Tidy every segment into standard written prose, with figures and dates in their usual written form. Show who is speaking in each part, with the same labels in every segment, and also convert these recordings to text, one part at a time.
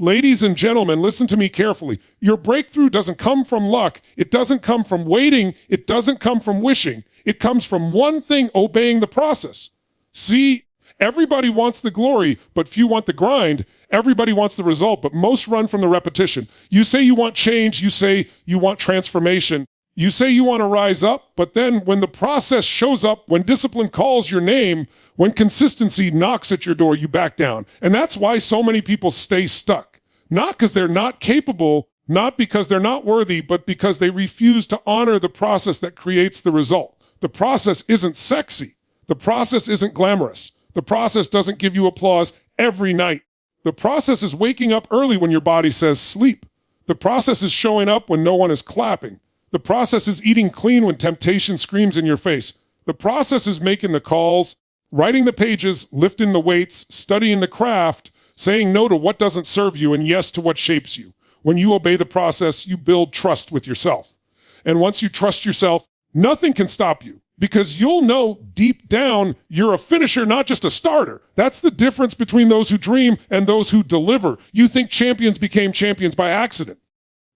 Speaker 1: Ladies and gentlemen, listen to me carefully. Your breakthrough doesn't come from luck. It doesn't come from waiting. It doesn't come from wishing. It comes from one thing: obeying the process. See, everybody wants the glory, but few want the grind. Everybody wants the result, but most run from the repetition. You say you want change. You say you want transformation. You say you want to rise up, but then when the process shows up, when discipline calls your name, when consistency knocks at your door, you back down. And that's why so many people stay stuck. Not because they're not capable, not because they're not worthy, but because they refuse to honor the process that creates the result. The process isn't sexy. The process isn't glamorous. The process doesn't give you applause every night. The process is waking up early when your body says sleep. The process is showing up when no one is clapping. The process is eating clean when temptation screams in your face. The process is making the calls, writing the pages, lifting the weights, studying the craft, saying no to what doesn't serve you and yes to what shapes you. When you obey the process, you build trust with yourself. And once you trust yourself, nothing can stop you, because you'll know deep down you're a finisher, not just a starter. That's the difference between those who dream and those who deliver. You think champions became champions by accident.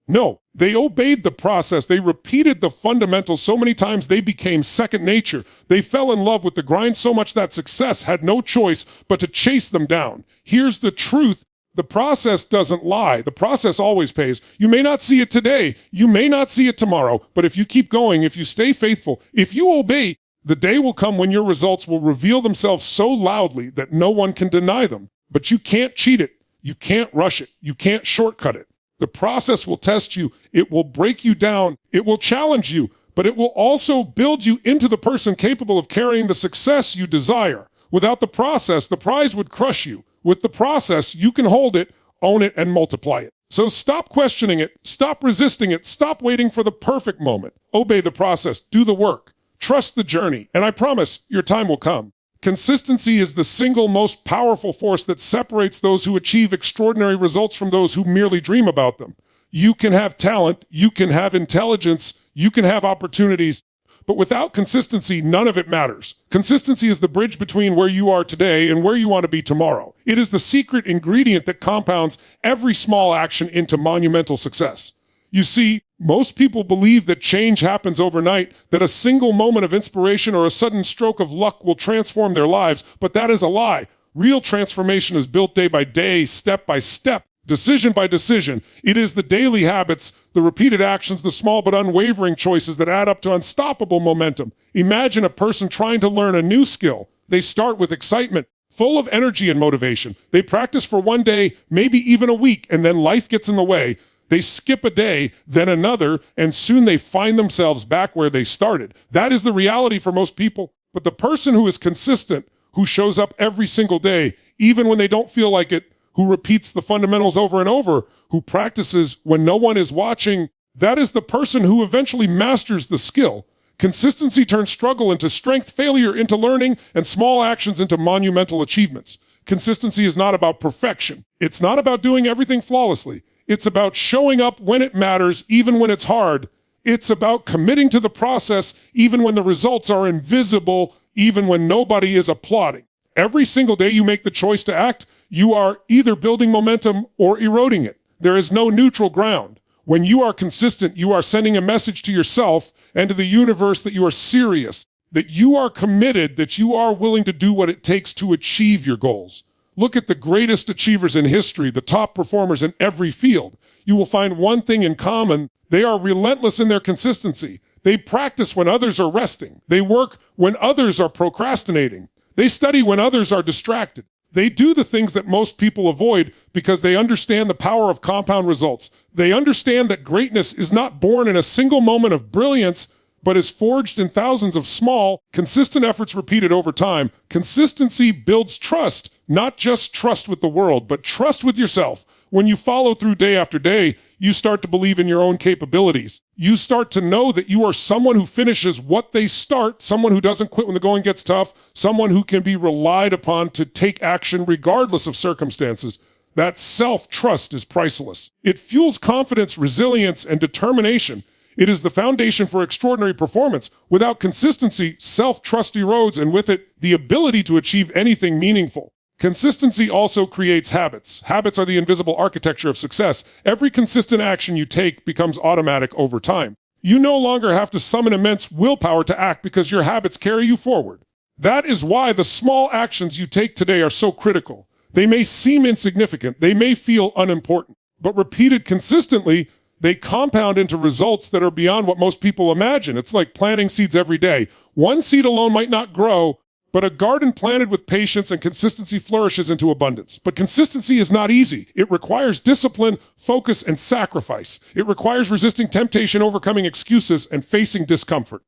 Speaker 1: No, they obeyed the process. They repeated the fundamentals so many times they became second nature. They fell in love with the grind so much that success had no choice but to chase them down. Here's the truth. The process doesn't lie. The process always pays. You may not see it today. You may not see it tomorrow. But if you keep going, if you stay faithful, if you obey, the day will come when your results will reveal themselves so loudly that no one can deny them. But you can't cheat it. You can't rush it. You can't shortcut it. The process will test you. It will break you down. It will challenge you, but it will also build you into the person capable of carrying the success you desire. Without the process, the prize would crush you. With the process, you can hold it, own it, and multiply it. So stop questioning it. Stop resisting it. Stop waiting for the perfect moment. Obey the process. Do the work. Trust the journey. And I promise your time will come. Consistency is the single most powerful force that separates those who achieve extraordinary results from those who merely dream about them. You can have talent, you can have intelligence, you can have opportunities, but without consistency, none of it matters. Consistency is the bridge between where you are today and where you want to be tomorrow. It is the secret ingredient that compounds every small action into monumental success. You see, most people believe that change happens overnight, that a single moment of inspiration or a sudden stroke of luck will transform their lives, but that is a lie. Real transformation is built day by day, step by step, decision by decision. It is the daily habits, the repeated actions, the small but unwavering choices that add up to unstoppable momentum. Imagine a person trying to learn a new skill. They start with excitement, full of energy and motivation. They practice for one day, maybe even a week, and then life gets in the way. They skip a day, then another, and soon they find themselves back where they started. That is the reality for most people. But the person who is consistent, who shows up every single day, even when they don't feel like it, who repeats the fundamentals over and over, who practices when no one is watching, that is the person who eventually masters the skill. Consistency turns struggle into strength, failure into learning, and small actions into monumental achievements. Consistency is not about perfection. It's not about doing everything flawlessly. It's about showing up when it matters, even when it's hard. It's about committing to the process, even when the results are invisible, even when nobody is applauding. Every single day you make the choice to act, you are either building momentum or eroding it. There is no neutral ground. When you are consistent, you are sending a message to yourself and to the universe that you are serious, that you are committed, that you are willing to do what it takes to achieve your goals. Look at the greatest achievers in history, the top performers in every field. You will find one thing in common. They are relentless in their consistency. They practice when others are resting. They work when others are procrastinating. They study when others are distracted. They do the things that most people avoid because they understand the power of compound results. They understand that greatness is not born in a single moment of brilliance, but is forged in thousands of small, consistent efforts repeated over time. Consistency builds trust, not just trust with the world, but trust with yourself. When you follow through day after day, you start to believe in your own capabilities. You start to know that you are someone who finishes what they start, someone who doesn't quit when the going gets tough, someone who can be relied upon to take action regardless of circumstances. That self-trust is priceless. It fuels confidence, resilience, and determination. It is the foundation for extraordinary performance. Without consistency, self-trust erodes, and with it, the ability to achieve anything meaningful. Consistency also creates habits. Habits are the invisible architecture of success. Every consistent action you take becomes automatic over time. You no longer have to summon immense willpower to act because your habits carry you forward. That is why the small actions you take today are so critical. They may seem insignificant, they may feel unimportant, but repeated consistently, they compound into results that are beyond what most people imagine. It's like planting seeds every day. One seed alone might not grow, but a garden planted with patience and consistency flourishes into abundance. But consistency is not easy. It requires discipline, focus, and sacrifice. It requires resisting temptation, overcoming excuses, and facing discomfort.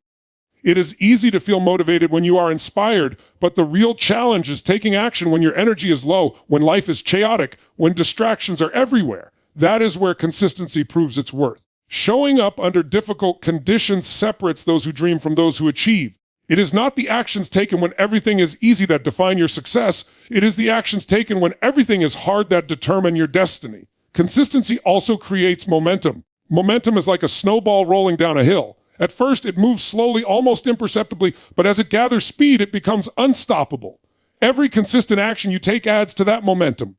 Speaker 1: It is easy to feel motivated when you are inspired, but the real challenge is taking action when your energy is low, when life is chaotic, when distractions are everywhere. That is where consistency proves its worth. Showing up under difficult conditions separates those who dream from those who achieve. It is not the actions taken when everything is easy that define your success. It is the actions taken when everything is hard that determine your destiny. Consistency also creates momentum. Momentum is like a snowball rolling down a hill. At first, it moves slowly, almost imperceptibly, but as it gathers speed, it becomes unstoppable. Every consistent action you take adds to that momentum.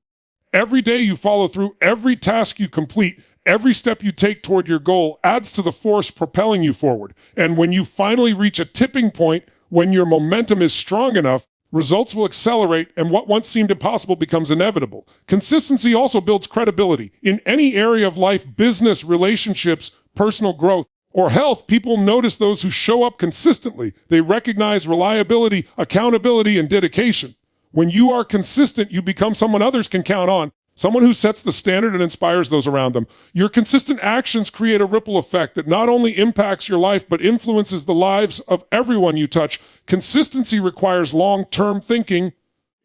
Speaker 1: Every day you follow through, every task you complete, every step you take toward your goal adds to the force propelling you forward. And when you finally reach a tipping point, when your momentum is strong enough, results will accelerate and what once seemed impossible becomes inevitable. Consistency also builds credibility. In any area of life, business, relationships, personal growth, or health, people notice those who show up consistently. They recognize reliability, accountability, and dedication. When you are consistent, you become someone others can count on. Someone who sets the standard and inspires those around them. Your consistent actions create a ripple effect that not only impacts your life, but influences the lives of everyone you touch. Consistency requires long-term thinking.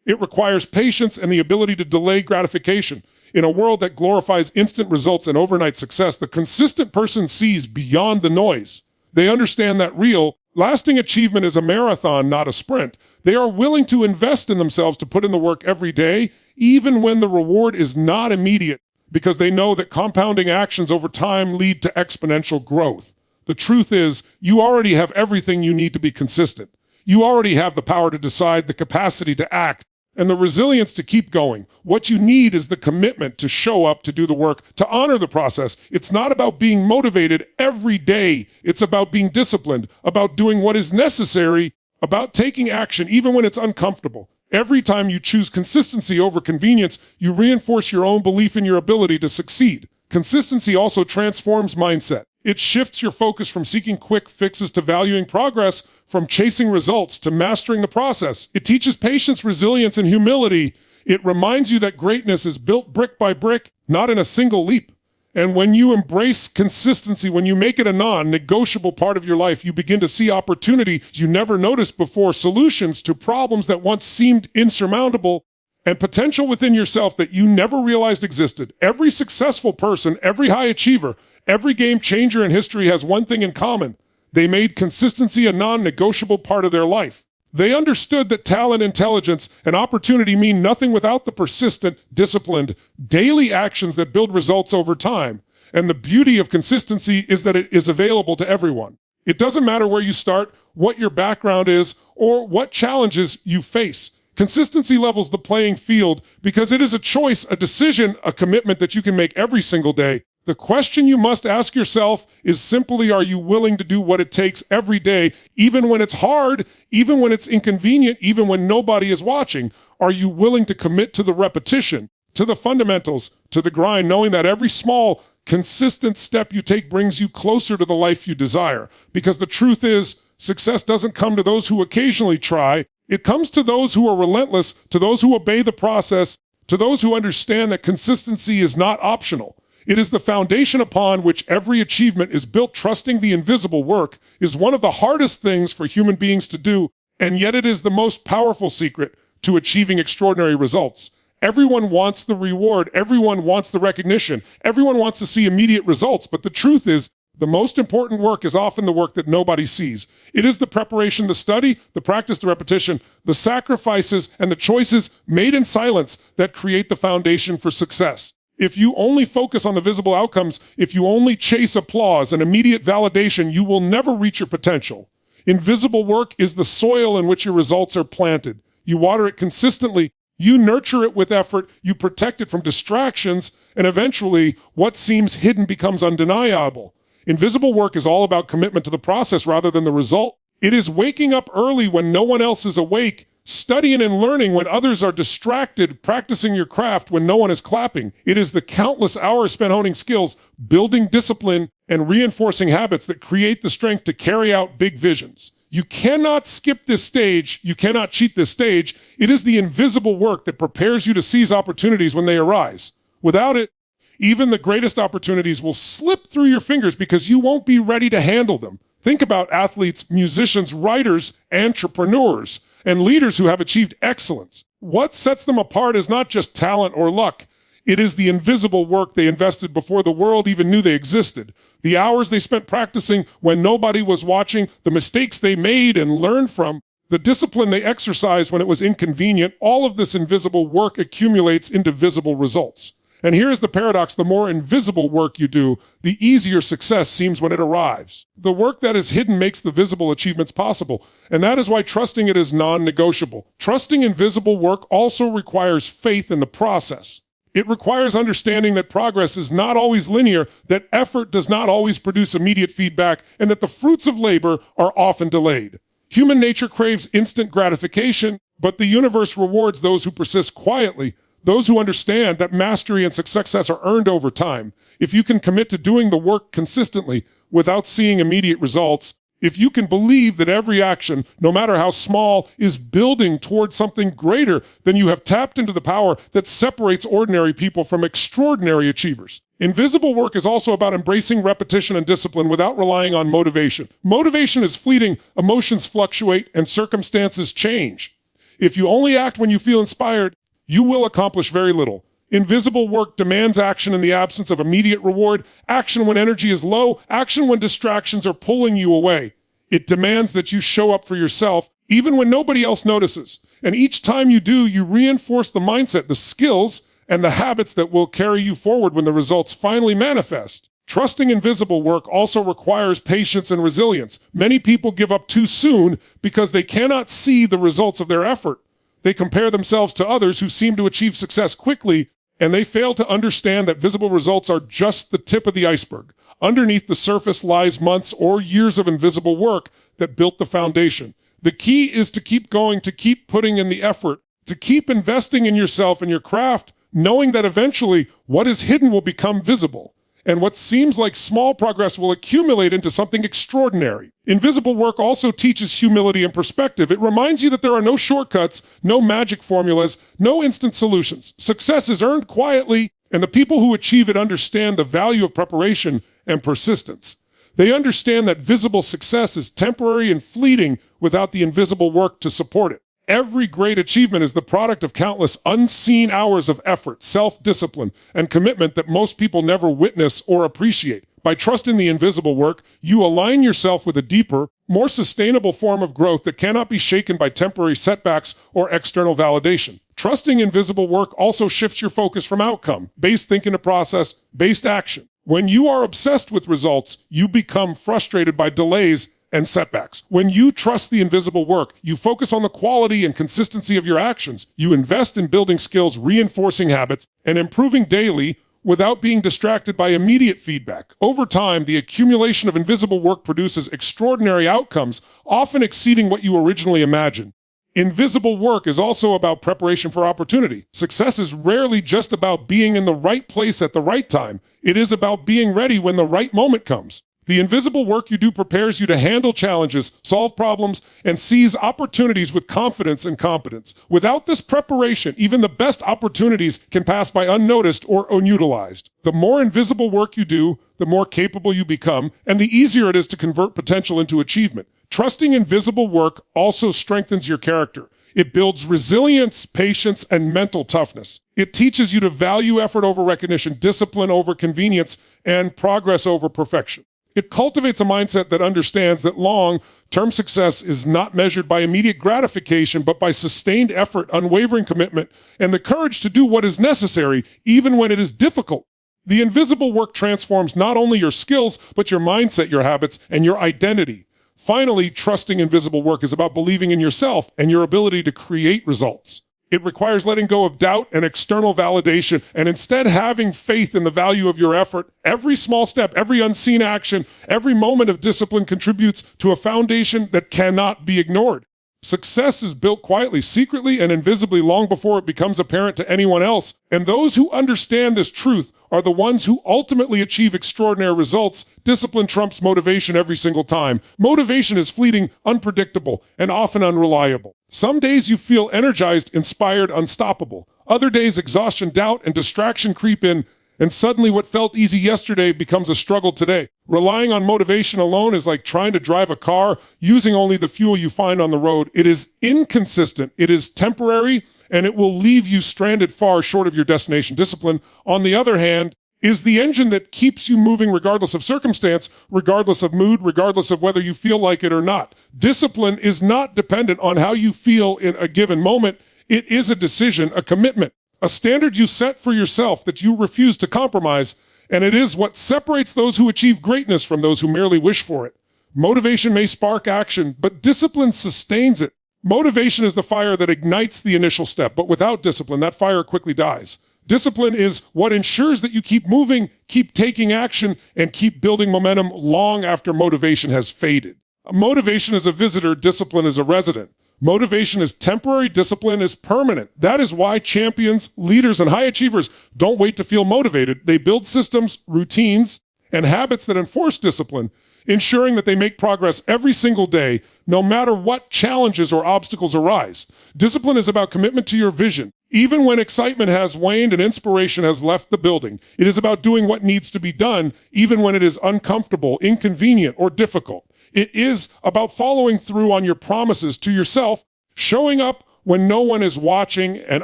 Speaker 1: It requires patience and the ability to delay gratification. In a world that glorifies instant results and overnight success, the consistent person sees beyond the noise. They understand that real, lasting achievement is a marathon, not a sprint. They are willing to invest in themselves to put in the work every day, even when the reward is not immediate, because they know that compounding actions over time lead to exponential growth. The truth is, you already have everything you need to be consistent. You already have the power to decide, the capacity to act, and the resilience to keep going. What you need is the commitment to show up, to do the work, to honor the process. It's not about being motivated every day. It's about being disciplined, about doing what is necessary, about taking action even when it's uncomfortable. Every time you choose consistency over convenience, you reinforce your own belief in your ability to succeed. Consistency also transforms mindset. It shifts your focus from seeking quick fixes to valuing progress, from chasing results to mastering the process. It teaches patience, resilience, and humility. It reminds you that greatness is built brick by brick, not in a single leap. And when you embrace consistency, when you make it a non-negotiable part of your life, you begin to see opportunity you never noticed before, solutions to problems that once seemed insurmountable, and potential within yourself that you never realized existed. Every successful person, every high achiever, every game changer in history has one thing in common. They made consistency a non-negotiable part of their life. They understood that talent, intelligence, and opportunity mean nothing without the persistent, disciplined, daily actions that build results over time. And the beauty of consistency is that it is available to everyone. It doesn't matter where you start, what your background is, or what challenges you face. Consistency levels the playing field because it is a choice, a decision, a commitment that you can make every single day. The question you must ask yourself is simply, are you willing to do what it takes every day, even when it's hard, even when it's inconvenient, even when nobody is watching? Are you willing to commit to the repetition, to the fundamentals, to the grind, knowing that every small, consistent step you take brings you closer to the life you desire? Because the truth is, success doesn't come to those who occasionally try. It comes to those who are relentless, to those who obey the process, to those who understand that consistency is not optional. It is the foundation upon which every achievement is built. Trusting the invisible work is one of the hardest things for human beings to do, and yet it is the most powerful secret to achieving extraordinary results. Everyone wants the reward. Everyone wants the recognition. Everyone wants to see immediate results, but the truth is, the most important work is often the work that nobody sees. It is the preparation, the study, the practice, the repetition, the sacrifices, and the choices made in silence that create the foundation for success. If you only focus on the visible outcomes, if you only chase applause and immediate validation, you will never reach your potential. Invisible work is the soil in which your results are planted. You water it consistently, You nurture it with effort, you protect it from distractions, and eventually, what seems hidden becomes undeniable. Invisible work is all about commitment to the process rather than the result. It is waking up early when no one else is awake, studying and learning when others are distracted, practicing your craft when no one is clapping. It is the countless hours spent honing skills, building discipline, and reinforcing habits that create the strength to carry out big visions. You cannot skip this stage. You cannot cheat this stage. It is the invisible work that prepares you to seize opportunities when they arise. Without it, even the greatest opportunities will slip through your fingers because you won't be ready to handle them. Think about athletes, musicians, writers, entrepreneurs, and leaders who have achieved excellence. What sets them apart is not just talent or luck. It is the invisible work they invested before the world even knew they existed. The hours they spent practicing when nobody was watching, the mistakes they made and learned from, the discipline they exercised when it was inconvenient, all of this invisible work accumulates into visible results. And here is the paradox: the more invisible work you do, the easier success seems when it arrives. The work that is hidden makes the visible achievements possible, and that is why trusting it is non-negotiable. Trusting invisible work also requires faith in the process. It requires understanding that progress is not always linear, that effort does not always produce immediate feedback, and that the fruits of labor are often delayed. Human nature craves instant gratification, but the universe rewards those who persist quietly, those who understand that mastery and success are earned over time. If you can commit to doing the work consistently without seeing immediate results, if you can believe that every action, no matter how small, is building towards something greater, then you have tapped into the power that separates ordinary people from extraordinary achievers. Invisible work is also about embracing repetition and discipline without relying on motivation. Motivation is fleeting, emotions fluctuate, and circumstances change. If you only act when you feel inspired, you will accomplish very little. Invisible work demands action in the absence of immediate reward, action when energy is low, action when distractions are pulling you away. It demands that you show up for yourself, even when nobody else notices. And each time you do, you reinforce the mindset, the skills, and the habits that will carry you forward when the results finally manifest. Trusting invisible work also requires patience and resilience. Many people give up too soon because they cannot see the results of their effort. They compare themselves to others who seem to achieve success quickly, and they fail to understand that visible results are just the tip of the iceberg. Underneath the surface lies months or years of invisible work that built the foundation. The key is to keep going, to keep putting in the effort, to keep investing in yourself and your craft, knowing that eventually what is hidden will become visible, and what seems like small progress will accumulate into something extraordinary. Invisible work also teaches humility and perspective. It reminds you that there are no shortcuts, no magic formulas, no instant solutions. Success is earned quietly, and the people who achieve it understand the value of preparation and persistence. They understand that visible success is temporary and fleeting without the invisible work to support it. Every great achievement is the product of countless unseen hours of effort, self-discipline, and commitment that most people never witness or appreciate. By trusting the invisible work, you align yourself with a deeper, more sustainable form of growth that cannot be shaken by temporary setbacks or external validation. Trusting invisible work also shifts your focus from outcome-based thinking to process-based action. When you are obsessed with results, you become frustrated by delays and setbacks. When you trust the invisible work, you focus on the quality and consistency of your actions. You invest in building skills, reinforcing habits, and improving daily without being distracted by immediate feedback. Over time, the accumulation of invisible work produces extraordinary outcomes, often exceeding what you originally imagined. Invisible work is also about preparation for opportunity. Success is rarely just about being in the right place at the right time. It is about being ready when the right moment comes. The invisible work you do prepares you to handle challenges, solve problems, and seize opportunities with confidence and competence. Without this preparation, even the best opportunities can pass by unnoticed or unutilized. The more invisible work you do, the more capable you become, and the easier it is to convert potential into achievement. Trusting invisible work also strengthens your character. It builds resilience, patience, and mental toughness. It teaches you to value effort over recognition, discipline over convenience, and progress over perfection. It cultivates a mindset that understands that long-term success is not measured by immediate gratification, but by sustained effort, unwavering commitment, and the courage to do what is necessary, even when it is difficult. The invisible work transforms not only your skills, but your mindset, your habits, and your identity. Finally, trusting invisible work is about believing in yourself and your ability to create results. It requires letting go of doubt and external validation and instead having faith in the value of your effort. Every small step, every unseen action, every moment of discipline contributes to a foundation that cannot be ignored. Success is built quietly, secretly, and invisibly long before it becomes apparent to anyone else. And those who understand this truth are the ones who ultimately achieve extraordinary results. Discipline trumps motivation every single time. Motivation is fleeting, unpredictable, and often unreliable. Some days you feel energized, inspired, unstoppable. Other days exhaustion, doubt, and distraction creep in, and suddenly what felt easy yesterday becomes a struggle today. Relying on motivation alone is like trying to drive a car using only the fuel you find on the road. It is inconsistent, it is temporary, and it will leave you stranded far short of your destination. Discipline, on the other hand, is the engine that keeps you moving regardless of circumstance, regardless of mood, regardless of whether you feel like it or not. Discipline is not dependent on how you feel in a given moment. It is a decision, a commitment, a standard you set for yourself that you refuse to compromise, and it is what separates those who achieve greatness from those who merely wish for it. Motivation may spark action, but discipline sustains it. Motivation is the fire that ignites the initial step, but without discipline, that fire quickly dies. Discipline is what ensures that you keep moving, keep taking action, and keep building momentum long after motivation has faded. Motivation is a visitor, discipline is a resident. Motivation is temporary, discipline is permanent. That is why champions, leaders, and high achievers don't wait to feel motivated. They build systems, routines, and habits that enforce discipline, ensuring that they make progress every single day, no matter what challenges or obstacles arise. Discipline is about commitment to your vision. Even when excitement has waned and inspiration has left the building, it is about doing what needs to be done, even when it is uncomfortable, inconvenient, or difficult. It is about following through on your promises to yourself, showing up when no one is watching, and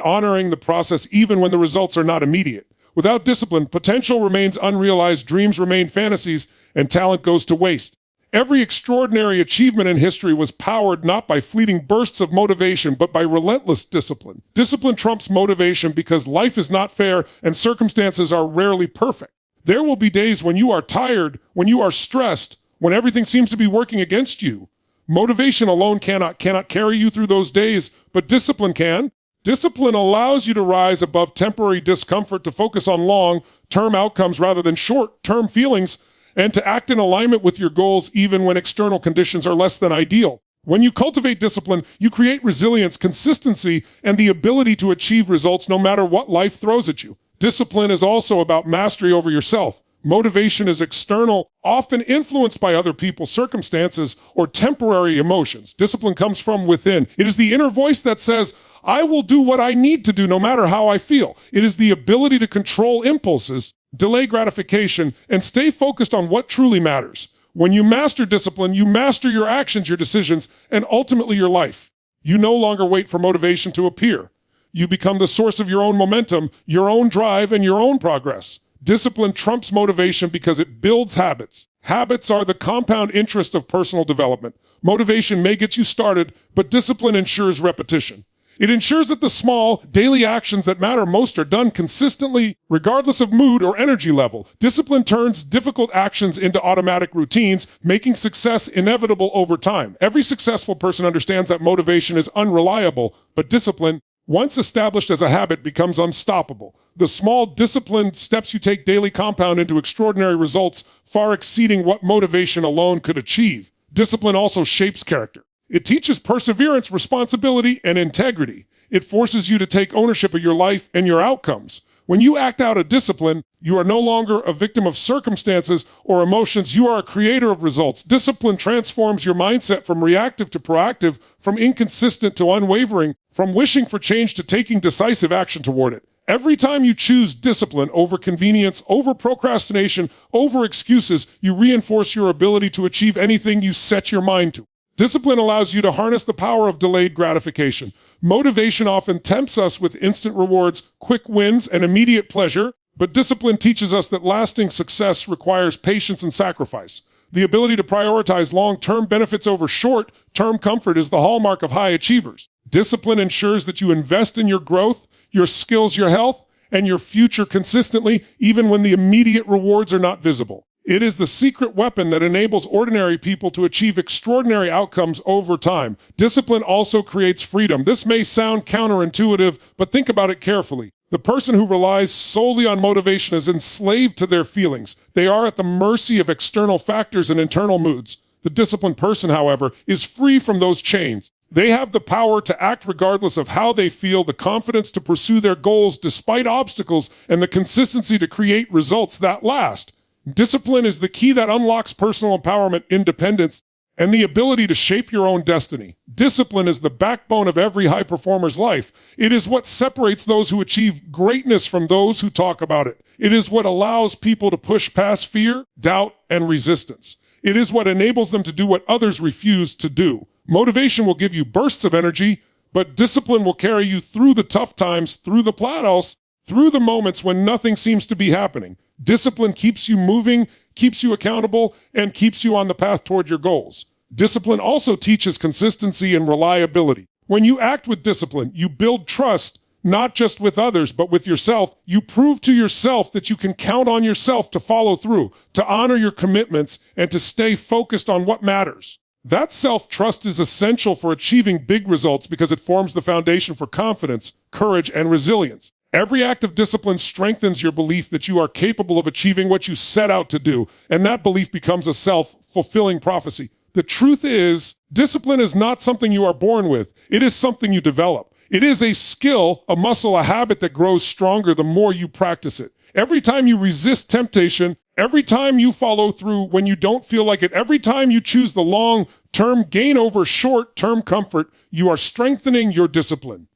Speaker 1: honoring the process even when the results are not immediate. Without discipline, potential remains unrealized, dreams remain fantasies, and talent goes to waste. Every extraordinary achievement in history was powered not by fleeting bursts of motivation, but by relentless discipline. Discipline trumps motivation because life is not fair and circumstances are rarely perfect. There will be days when you are tired, when you are stressed, when everything seems to be working against you. Motivation alone cannot carry you through those days, but discipline can. Discipline allows you to rise above temporary discomfort, to focus on long-term outcomes rather than short-term feelings, and to act in alignment with your goals even when external conditions are less than ideal. When you cultivate discipline, you create resilience, consistency, and the ability to achieve results no matter what life throws at you. Discipline is also about mastery over yourself. Motivation is external, often influenced by other people, circumstances, or temporary emotions. Discipline comes from within. It is the inner voice that says, I will do what I need to do no matter how I feel. It is the ability to control impulses, delay gratification, and stay focused on what truly matters. When you master discipline, you master your actions, your decisions, and ultimately your life. You no longer wait for motivation to appear. You become the source of your own momentum, your own drive, and your own progress. Discipline trumps motivation because it builds habits. Habits are the compound interest of personal development. Motivation may get you started, but discipline ensures repetition. It ensures that the small, daily actions that matter most are done consistently, regardless of mood or energy level. Discipline turns difficult actions into automatic routines, making success inevitable over time. Every successful person understands that motivation is unreliable, but discipline, once established as a habit, becomes unstoppable. The small, disciplined steps you take daily compound into extraordinary results, far exceeding what motivation alone could achieve. Discipline also shapes character. It teaches perseverance, responsibility, and integrity. It forces you to take ownership of your life and your outcomes. When you act out of discipline, you are no longer a victim of circumstances or emotions. You are a creator of results. Discipline transforms your mindset from reactive to proactive, from inconsistent to unwavering, from wishing for change to taking decisive action toward it. Every time you choose discipline over convenience, over procrastination, over excuses, you reinforce your ability to achieve anything you set your mind to. Discipline allows you to harness the power of delayed gratification. Motivation often tempts us with instant rewards, quick wins, and immediate pleasure, but discipline teaches us that lasting success requires patience and sacrifice. The ability to prioritize long-term benefits over short-term comfort is the hallmark of high achievers. Discipline ensures that you invest in your growth, your skills, your health, and your future consistently, even when the immediate rewards are not visible. It is the secret weapon that enables ordinary people to achieve extraordinary outcomes over time. Discipline also creates freedom. This may sound counterintuitive, but think about it carefully. The person who relies solely on motivation is enslaved to their feelings. They are at the mercy of external factors and internal moods. The disciplined person, however, is free from those chains. They have the power to act regardless of how they feel, the confidence to pursue their goals despite obstacles, and the consistency to create results that last. Discipline is the key that unlocks personal empowerment, independence, and the ability to shape your own destiny. Discipline is the backbone of every high performer's life. It is what separates those who achieve greatness from those who talk about it. It is what allows people to push past fear, doubt, and resistance. It is what enables them to do what others refuse to do. Motivation will give you bursts of energy, but discipline will carry you through the tough times, through the plateaus, through the moments when nothing seems to be happening. Discipline keeps you moving, keeps you accountable, and keeps you on the path toward your goals. Discipline also teaches consistency and reliability. When you act with discipline, you build trust, not just with others, but with yourself. You prove to yourself that you can count on yourself to follow through, to honor your commitments, and to stay focused on what matters. That self-trust is essential for achieving big results because it forms the foundation for confidence, courage, and resilience. Every act of discipline strengthens your belief that you are capable of achieving what you set out to do, and that belief becomes a self-fulfilling prophecy. The truth is, discipline is not something you are born with. It is something you develop. It is a skill, a muscle, a habit that grows stronger the more you practice it. Every time you resist temptation, every time you follow through when you don't feel like it, every time you choose the long-term gain over short-term comfort, you are strengthening your discipline.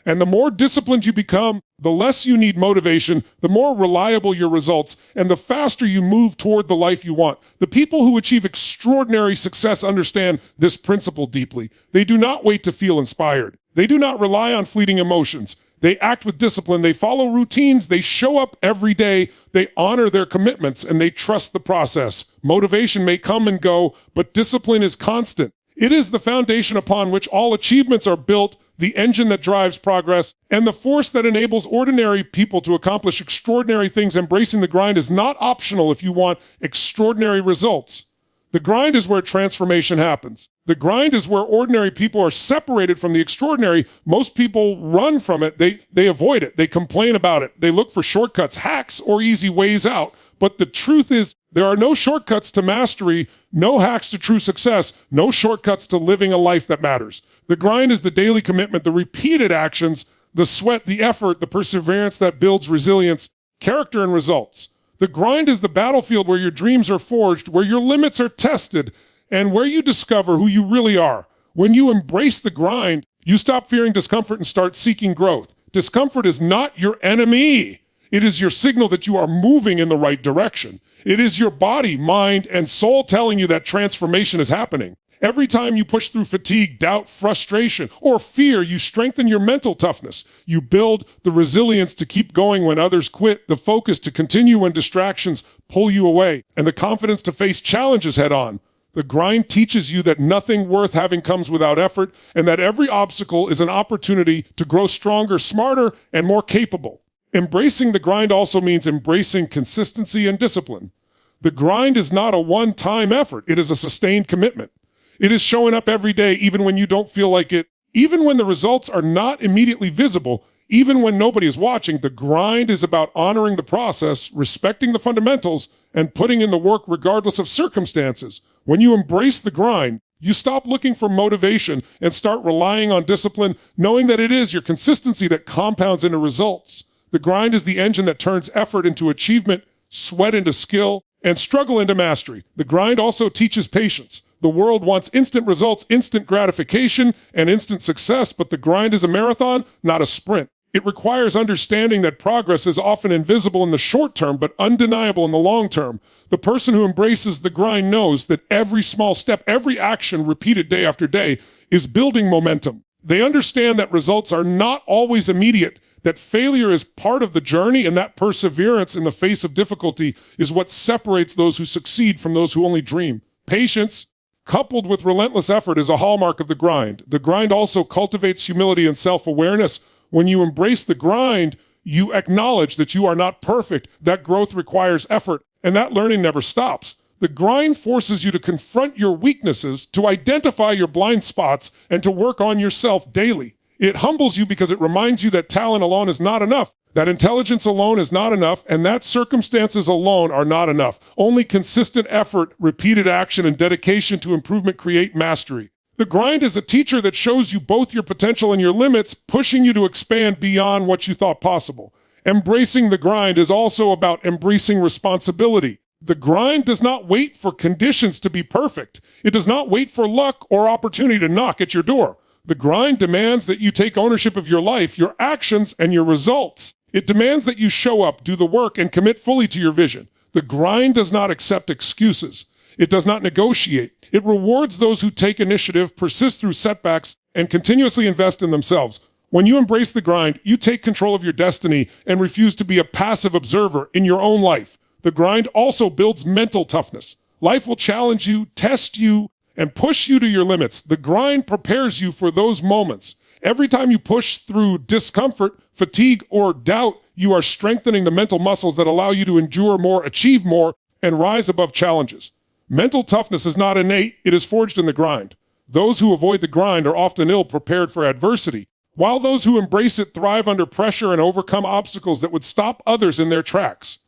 Speaker 1: And the more disciplined you become, the less you need motivation, the more reliable your results, and the faster you move toward the life you want. The people who achieve extraordinary success understand this principle deeply. They do not wait to feel inspired. They do not rely on fleeting emotions. They act with discipline. They follow routines. They show up every day. They honor their commitments, and they trust the process. Motivation may come and go, but discipline is constant. It is the foundation upon which all achievements are built, the engine that drives progress, and the force that enables ordinary people to accomplish extraordinary things. Embracing the grind is not optional if you want extraordinary results. The grind is where transformation happens. The grind is where ordinary people are separated from the extraordinary. Most people run from it. They avoid it. They complain about it. They look for shortcuts, hacks, or easy ways out. But the truth is, there are no shortcuts to mastery, no hacks to true success, no shortcuts to living a life that matters. The grind is the daily commitment, the repeated actions, the sweat, the effort, the perseverance that builds resilience, character, and results. The grind is the battlefield where your dreams are forged, where your limits are tested, and where you discover who you really are. When you embrace the grind, you stop fearing discomfort and start seeking growth. Discomfort is not your enemy. It is your signal that you are moving in the right direction. It is your body, mind, and soul telling you that transformation is happening. Every time you push through fatigue, doubt, frustration, or fear, you strengthen your mental toughness. You build the resilience to keep going when others quit, the focus to continue when distractions pull you away, and the confidence to face challenges head on. The grind teaches you that nothing worth having comes without effort, and that every obstacle is an opportunity to grow stronger, smarter, and more capable. Embracing the grind also means embracing consistency and discipline. The grind is not a one-time effort. It is a sustained commitment. It is showing up every day, even when you don't feel like it, even when the results are not immediately visible, even when nobody is watching. The grind is about honoring the process, respecting the fundamentals, and putting in the work regardless of circumstances. When you embrace the grind, you stop looking for motivation and start relying on discipline, knowing that it is your consistency that compounds into results. The grind is the engine that turns effort into achievement, sweat into skill, and struggle into mastery. The grind also teaches patience. The world wants instant results, instant gratification, and instant success, but the grind is a marathon, not a sprint. It requires understanding that progress is often invisible in the short term, but undeniable in the long term. The person who embraces the grind knows that every small step, every action repeated day after day is building momentum. They understand that results are not always immediate, that failure is part of the journey, and that perseverance in the face of difficulty is what separates those who succeed from those who only dream. Patience, coupled with relentless effort, is a hallmark of the grind. The grind also cultivates humility and self-awareness. When you embrace the grind, you acknowledge that you are not perfect, that growth requires effort, And that learning never stops. The grind forces you to confront your weaknesses, to identify your blind spots, and to work on yourself daily. It humbles you because it reminds you that talent alone is not enough, that intelligence alone is not enough, and that circumstances alone are not enough. Only consistent effort, repeated action, and dedication to improvement create mastery. The grind is a teacher that shows you both your potential and your limits, pushing you to expand beyond what you thought possible. Embracing the grind is also about embracing responsibility. The grind does not wait for conditions to be perfect. It does not wait for luck or opportunity to knock at your door. The grind demands that you take ownership of your life, your actions, and your results. It demands that you show up, do the work, and commit fully to your vision. The grind does not accept excuses. It does not negotiate. It rewards those who take initiative, persist through setbacks, and continuously invest in themselves. When you embrace the grind, you take control of your destiny and refuse to be a passive observer in your own life. The grind also builds mental toughness. Life will challenge you, test you, and push you to your limits. The grind prepares you for those moments. Every time you push through discomfort, fatigue, or doubt, you are strengthening the mental muscles that allow you to endure more, achieve more, and rise above challenges. Mental toughness is not innate, it is forged in the grind. Those who avoid the grind are often ill-prepared for adversity, while those who embrace it thrive under pressure and overcome obstacles that would stop others in their tracks.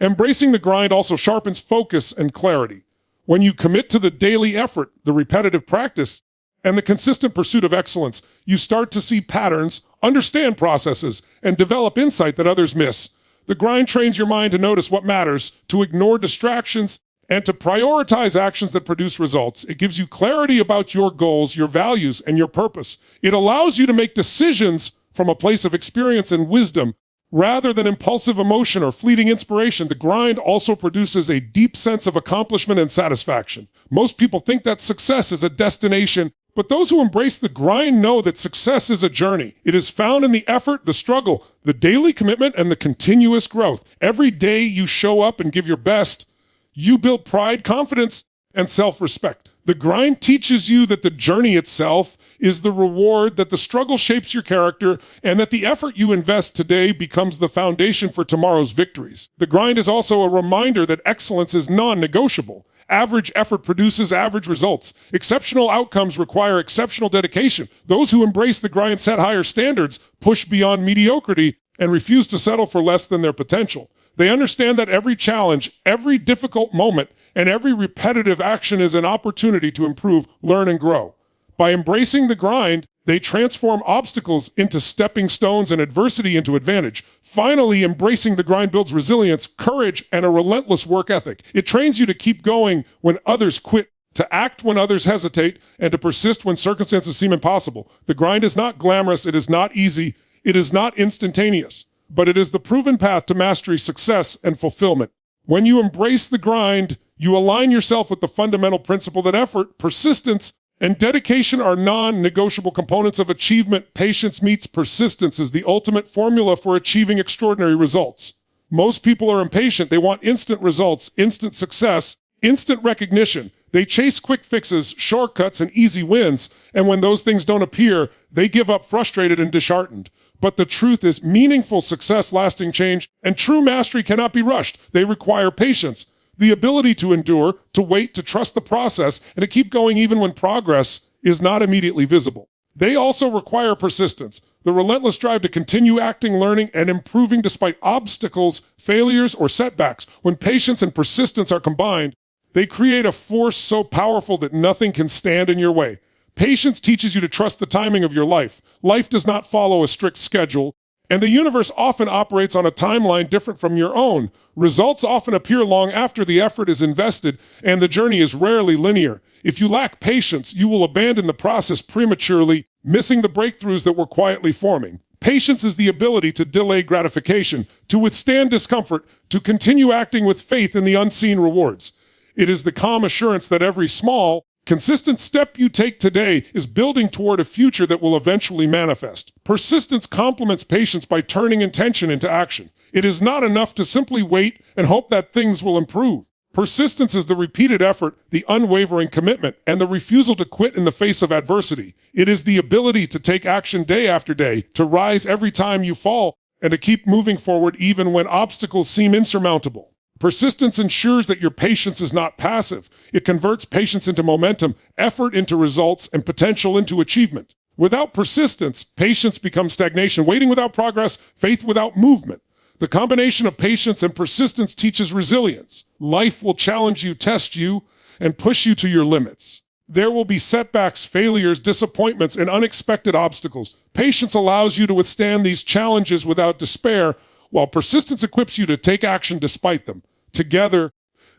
Speaker 1: Embracing the grind also sharpens focus and clarity. When you commit to the daily effort, the repetitive practice, and the consistent pursuit of excellence, you start to see patterns, understand processes, and develop insight that others miss. The grind trains your mind to notice what matters, to ignore distractions, and to prioritize actions that produce results. It gives you clarity about your goals, your values, and your purpose. It allows you to make decisions from a place of experience and wisdom, rather than impulsive emotion or fleeting inspiration. The grind also produces a deep sense of accomplishment and satisfaction. Most people think that success is a destination, but those who embrace the grind know that success is a journey. It is found in the effort, the struggle, the daily commitment, and the continuous growth. Every day you show up and give your best, you build pride, confidence, and self-respect. The grind teaches you that the journey itself is the reward, that the struggle shapes your character, and that the effort you invest today becomes the foundation for tomorrow's victories. The grind is also a reminder that excellence is non-negotiable. Average effort produces average results. Exceptional outcomes require exceptional dedication. Those who embrace the grind set higher standards, push beyond mediocrity, and refuse to settle for less than their potential. They understand that every challenge, every difficult moment, and every repetitive action is an opportunity to improve, learn, and grow. By embracing the grind, they transform obstacles into stepping stones and adversity into advantage. Finally, embracing the grind builds resilience, courage, and a relentless work ethic. It trains you to keep going when others quit, to act when others hesitate, and to persist when circumstances seem impossible. The grind is not glamorous, it is not easy, it is not instantaneous, but it is the proven path to mastery, success, and fulfillment. When you embrace the grind, you align yourself with the fundamental principle that effort, persistence, and dedication are non-negotiable components of achievement. Patience meets persistence is the ultimate formula for achieving extraordinary results. Most people are impatient. They want instant results, instant success, instant recognition. They chase quick fixes, shortcuts, and easy wins. And when those things don't appear, they give up frustrated and disheartened. But the truth is, meaningful success, lasting change, and true mastery cannot be rushed. They require patience, the ability to endure, to wait, to trust the process, and to keep going even when progress is not immediately visible. They also require persistence, the relentless drive to continue acting, learning, and improving despite obstacles, failures, or setbacks. When patience and persistence are combined, they create a force so powerful that nothing can stand in your way. Patience teaches you to trust the timing of your life. Life does not follow a strict schedule, and the universe often operates on a timeline different from your own. Results often appear long after the effort is invested, and the journey is rarely linear. If you lack patience, you will abandon the process prematurely, missing the breakthroughs that were quietly forming. Patience is the ability to delay gratification, to withstand discomfort, to continue acting with faith in the unseen rewards. It is the calm assurance that every small, consistent step you take today is building toward a future that will eventually manifest. Persistence complements patience by turning intention into action. It is not enough to simply wait and hope that things will improve. Persistence is the repeated effort, the unwavering commitment, and the refusal to quit in the face of adversity. It is the ability to take action day after day, to rise every time you fall, and to keep moving forward even when obstacles seem insurmountable. Persistence ensures that your patience is not passive. It converts patience into momentum, effort into results, and potential into achievement. Without persistence, patience becomes stagnation, waiting without progress, faith without movement. The combination of patience and persistence teaches resilience. Life will challenge you, test you, and push you to your limits. There will be setbacks, failures, disappointments, and unexpected obstacles. Patience allows you to withstand these challenges without despair, while persistence equips you to take action despite them. Together,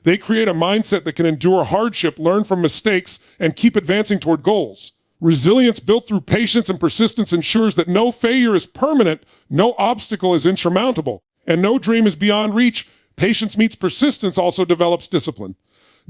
Speaker 1: they create a mindset that can endure hardship, learn from mistakes, and keep advancing toward goals. Resilience built through patience and persistence ensures that no failure is permanent, no obstacle is insurmountable, and no dream is beyond reach. Patience meets persistence also develops discipline.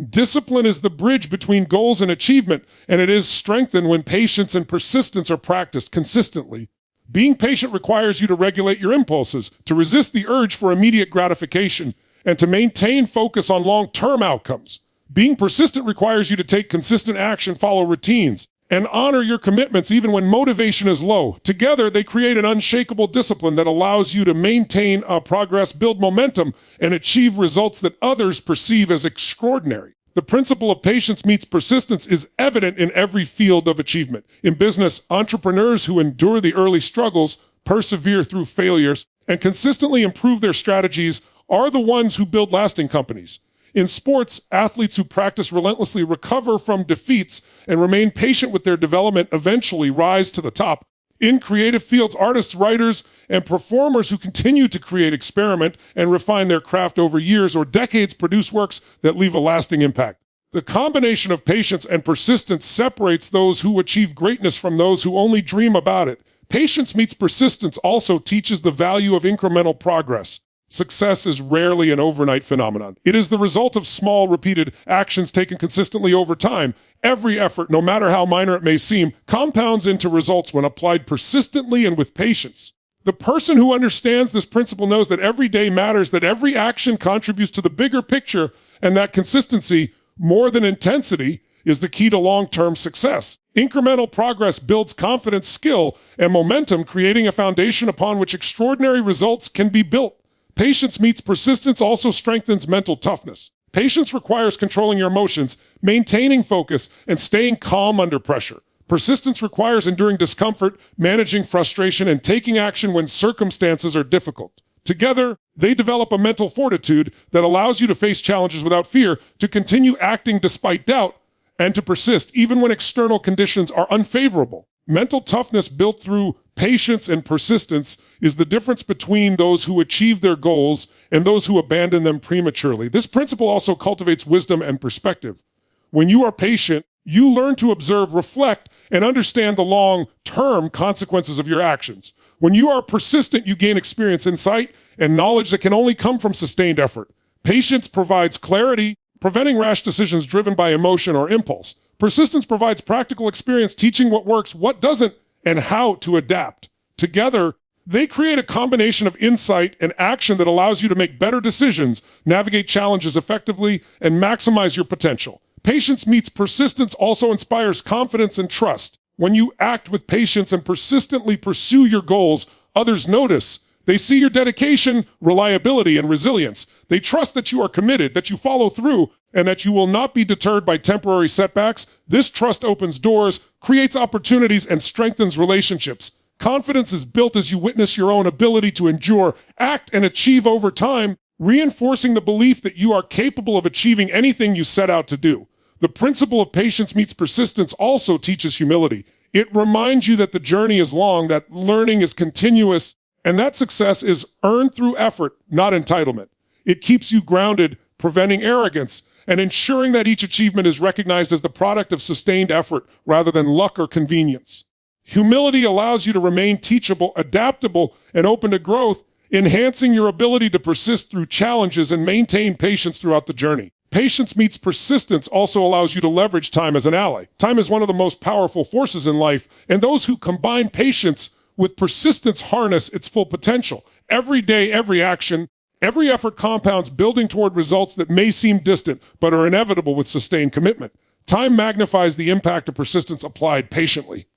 Speaker 1: Discipline is the bridge between goals and achievement, and it is strengthened when patience and persistence are practiced consistently. Being patient requires you to regulate your impulses, to resist the urge for immediate gratification, and to maintain focus on long-term outcomes. Being persistent requires you to take consistent action, follow routines, and honor your commitments even when motivation is low. Together, they create an unshakable discipline that allows you to maintain progress, build momentum, and achieve results that others perceive as extraordinary. The principle of patience meets persistence is evident in every field of achievement. In business, entrepreneurs who endure the early struggles, persevere through failures, and consistently improve their strategies are the ones who build lasting companies. In sports, athletes who practice relentlessly, recover from defeats, and remain patient with their development eventually rise to the top. In creative fields, artists, writers, and performers who continue to create, experiment, and refine their craft over years or decades produce works that leave a lasting impact. The combination of patience and persistence separates those who achieve greatness from those who only dream about it. Patience meets persistence also teaches the value of incremental progress. Success is rarely an overnight phenomenon. It is the result of small, repeated actions taken consistently over time. Every effort, no matter how minor it may seem, compounds into results when applied persistently and with patience. The person who understands this principle knows that every day matters, that every action contributes to the bigger picture, and that consistency, more than intensity, is the key to long-term success. Incremental progress builds confidence, skill, and momentum, creating a foundation upon which extraordinary results can be built. Patience meets persistence also strengthens mental toughness. Patience requires controlling your emotions, maintaining focus, and staying calm under pressure. Persistence requires enduring discomfort, managing frustration, and taking action when circumstances are difficult. Together, they develop a mental fortitude that allows you to face challenges without fear, to continue acting despite doubt, and to persist even when external conditions are unfavorable. Mental toughness built through patience and persistence is the difference between those who achieve their goals and those who abandon them prematurely. This principle also cultivates wisdom and perspective. When you are patient, you learn to observe, reflect, and understand the long-term consequences of your actions. When you are persistent, you gain experience, insight, and knowledge that can only come from sustained effort. Patience provides clarity, preventing rash decisions driven by emotion or impulse. Persistence provides practical experience, teaching what works, what doesn't, and how to adapt. Together, they create a combination of insight and action that allows you to make better decisions, navigate challenges effectively, and maximize your potential. Patience meets persistence also inspires confidence and trust. When you act with patience and persistently pursue your goals, others notice. They see your dedication, reliability, and resilience. They trust that you are committed, that you follow through, and that you will not be deterred by temporary setbacks. This trust opens doors, creates opportunities, and strengthens relationships. Confidence is built as you witness your own ability to endure, act, and achieve over time, reinforcing the belief that you are capable of achieving anything you set out to do. The principle of patience meets persistence also teaches humility. It reminds you that the journey is long, that learning is continuous, and that success is earned through effort, not entitlement. It keeps you grounded, preventing arrogance, and ensuring that each achievement is recognized as the product of sustained effort rather than luck or convenience. Humility allows you to remain teachable, adaptable, and open to growth, enhancing your ability to persist through challenges and maintain patience throughout the journey. Patience meets persistence also allows you to leverage time as an ally. Time is one of the most powerful forces in life, and those who combine patience with persistence harness its full potential. Every day, every action, every effort compounds, building toward results that may seem distant, but are inevitable with sustained commitment. Time magnifies the impact of persistence applied patiently.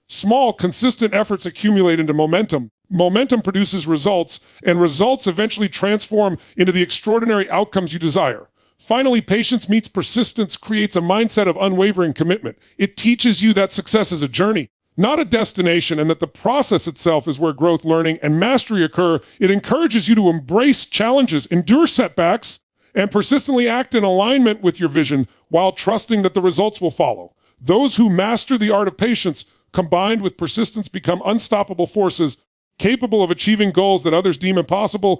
Speaker 1: Small, consistent efforts accumulate into momentum, Momentum produces results, and results eventually transform into the extraordinary outcomes you desire. Finally, patience meets persistence creates a mindset of unwavering commitment. It teaches you that success is a journey, not a destination, and that the process itself is where growth, learning, and mastery occur. It encourages you to embrace challenges, endure setbacks, and persistently act in alignment with your vision while trusting that the results will follow. Those who master the art of patience, combined with persistence, become unstoppable forces capable of achieving goals that others deem impossible.